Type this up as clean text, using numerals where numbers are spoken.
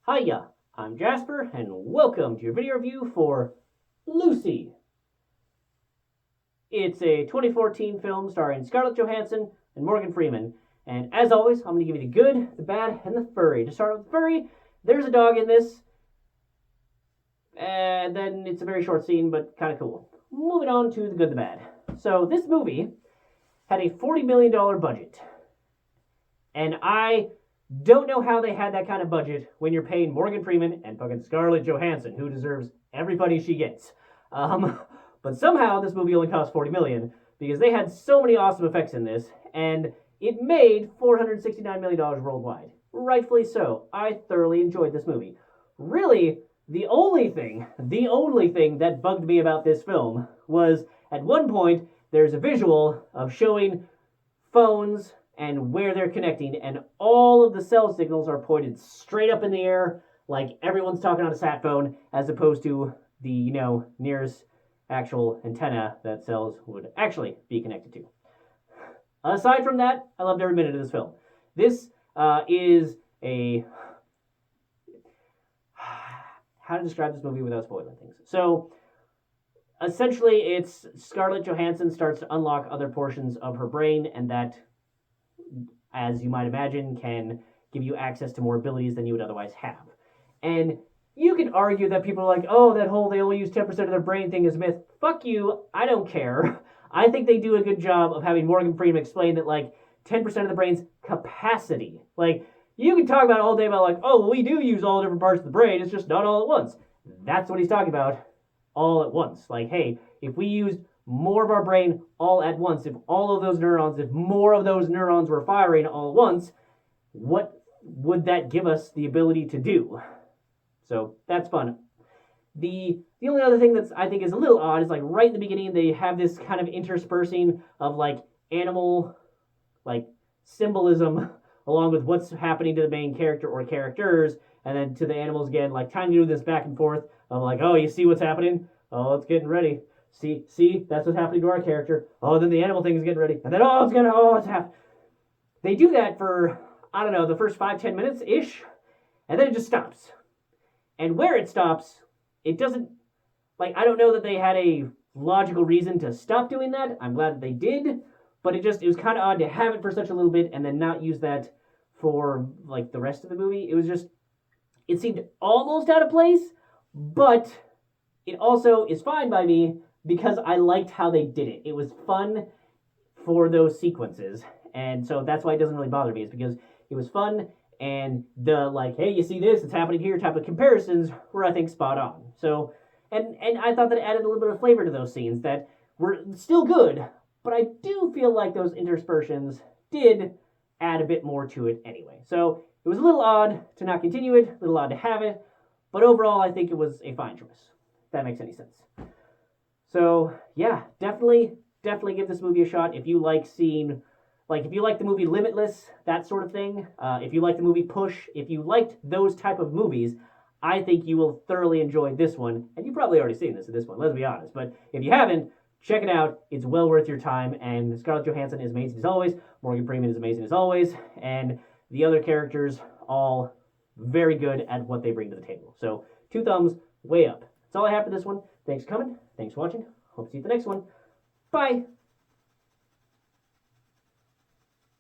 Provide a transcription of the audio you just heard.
Hiya, I'm Jasper, and welcome to your video review for Lucy. It's a 2014 film starring Scarlett Johansson and Morgan Freeman. And as always, I'm going to give you the good, the bad, and the furry. To start with the furry, there's a dog in this, and then it's a very short scene, but kind of cool. Moving on to the good, the bad. So this movie had a $40 million budget, and I don't know how they had that kind of budget when you're paying Morgan Freeman and fucking Scarlett Johansson, who deserves everybody she gets. But somehow this movie only cost $40 million because they had so many awesome effects in this, and it made $469 million worldwide. Rightfully so. I thoroughly enjoyed this movie. Really, the only thing that bugged me about this film was at one point there's a visual of showing phones and where they're connecting, and all of the cell signals are pointed straight up in the air, like everyone's talking on a sat phone, as opposed to the, nearest actual antenna that cells would actually be connected to. Aside from that, I loved every minute of this film. This is a... How to describe this movie without spoiling things. So, essentially, it's Scarlett Johansson starts to unlock other portions of her brain, and that, as you might imagine, can give you access to more abilities than you would otherwise have. And you can argue that people are like, oh, that whole they only use 10% of their brain thing is a myth. Fuck you, I don't care. I think they do a good job of having Morgan Freeman explain that, 10% of the brain's capacity. You can talk about all day about, oh, well, we do use all different parts of the brain, it's just not all at once. That's what he's talking about, all at once. Hey, if we used more of our brain all at once, if more of those neurons were firing all at once, what would that give us the ability to do? So that's fun. The only other thing that's I think is a little odd is right in the beginning they have this kind of interspersing of animal symbolism along with what's happening to the main character or characters, and then to the animals again, time to do this back and forth of oh, you see what's happening? Oh, it's getting ready. See, that's what's happening to our character. Oh, then the animal thing is getting ready. And then, it's happening. They do that for, I don't know, the first 5-10 minutes-ish, and then it just stops. And where it stops, it doesn't, I don't know that they had a logical reason to stop doing that. I'm glad that they did, but it was kind of odd to have it for such a little bit and then not use that for, the rest of the movie. It seemed almost out of place, but it also is fine by me because I liked how they did it. It was fun for those sequences, and so that's why it doesn't really bother me, is because it was fun, and the, hey, you see this, it's happening here type of comparisons were, I think, spot on. So, and I thought that it added a little bit of flavor to those scenes that were still good, but I do feel like those interspersions did add a bit more to it anyway. So, it was a little odd to not continue it, a little odd to have it, but overall, I think it was a fine choice, if that makes any sense. So, yeah, definitely give this movie a shot if you like seeing, if you like the movie Limitless, that sort of thing, if you like the movie Push, if you liked those type of movies, I think you will thoroughly enjoy this one, and you've probably already seen this at this point, let's be honest, but if you haven't, check it out, it's well worth your time, and Scarlett Johansson is amazing as always, Morgan Freeman is amazing as always, and the other characters all very good at what they bring to the table. So, 2 thumbs, way up. That's all I have for this one. Thanks for coming. Thanks for watching. Hope to see you at the next one. Bye.